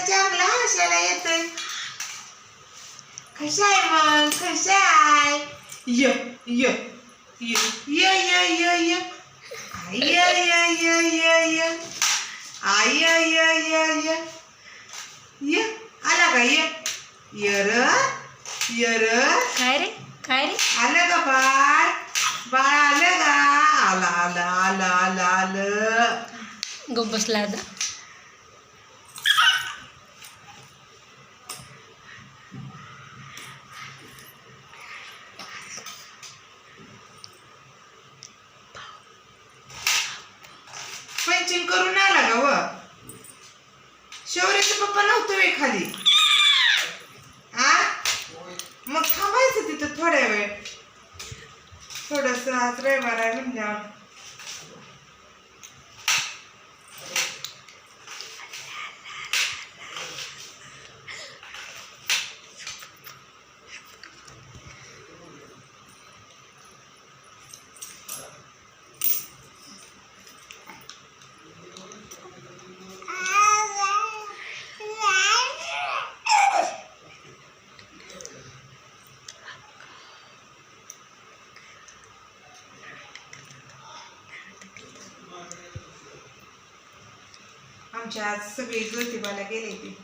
चांगला हसायला येतोय. कशा आहे मग? कशा आहे? य य य य य य य आय य य य य आय य य य य आला का? य य र य र. काय रे काय रे? आलं का बाळ? बाळ आलं का? आलं आलं आलं आलं आलं. गप बसला आता. पंचिंग करून आला का व? शौर्याचे पप्पा नव्हते वे खाली. आ मग थांबायचं तिथं थोड्या वेळ. थोडस आज रविवार आहे म्हणल्यावर. आमच्या आज सगळे ज्योतिबाला गेले ते.